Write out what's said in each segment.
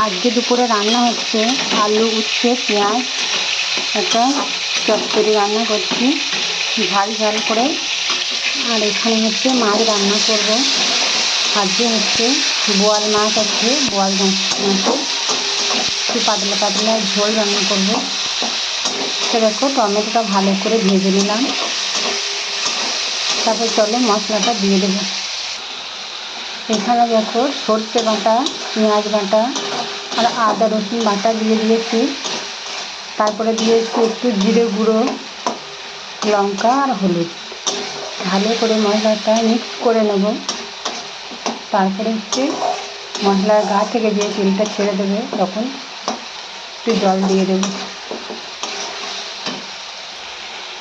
আজকে দুপুরে রান্না হচ্ছে আলু উচ্ছে পেঁয়াজ একটা চচ্চড়ি রান্না করছি ঝাল ঝাল করে। আর এখানে হচ্ছে মাছ রান্না করব। আজকে হচ্ছে বোয়াল মাছ আছে, বোয়াল মাছের একটু পাতলা পাতলা ঝোল রান্না করব। তো দেখো টমেটোটা ভালো করে ভেজে নিলাম, তারপর চলো মশলাটা দিয়ে দেবো। এখানে দেখো সরষে বাটা, পেঁয়াজ বাটা আর আদা রসুন বাটা দিয়ে দিয়েছি। তারপরে দিয়েছি একটু জিরে গুঁড়ো, লঙ্কা আর হলুদ। ভালো করে মশলাটা মিক্স করে নেব। তারপরে হচ্ছে মশলার গা থেকে যে তেলটা ছেড়ে দেবে তখন একটু জল দিয়ে দেবো।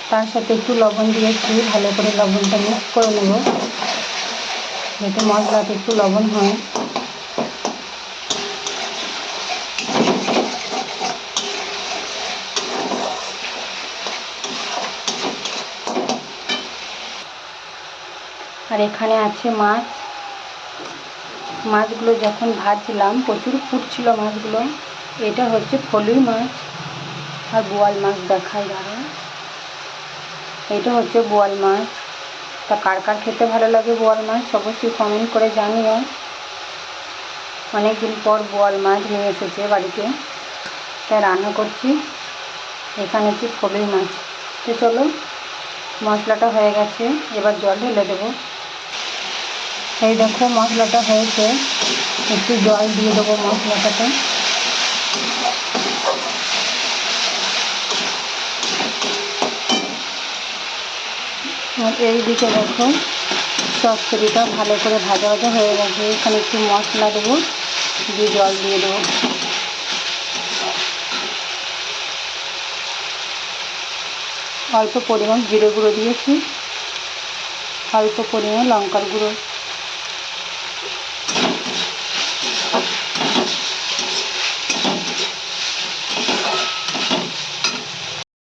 তার সাথে একটু লবণ দিয়েছি, ভালো করে লবণটা মিক্স করে নেব যাতে মশলাতে একটু লবণ হয়। আর এখানে আছে মাছ। মাছগুলো যখন ভাজছিলাম প্রচুর ফুটছিল মাছগুলো। এটা হচ্ছে ফলুই মাছ আর বোয়াল মাছ দেখাই দাঁড়া। এটা হচ্ছে বোয়াল মাছ। তা কার কার খেতে ভালো লাগে বোয়াল মাছ অবশ্যই কমেন্ট করে জানিও। অনেকদিন পর বোয়াল মাছ নিয়ে এসেছে বাড়িতে, তাই রান্না করছি। এখানে হচ্ছে ফলুই মাছ। তো চলো মশলাটা হয়ে গেছে, এবার জল ঢেলে দেবো। এই দেখো মশলাটা হয়েছে, একটু জল দিয়ে দেবো মশলাটাতে। আর এইদিকে দেখো চচ্চড়িটা ভালো করে ভাজা ভাজা হয়ে গেছে। এখানে একটু মশলা দেবো, দিয়ে জল দিয়ে দেবো। অল্প পরিমাণ জিরে গুঁড়ো দিয়েছি, অল্প পরিমাণ লঙ্কার গুঁড়ো।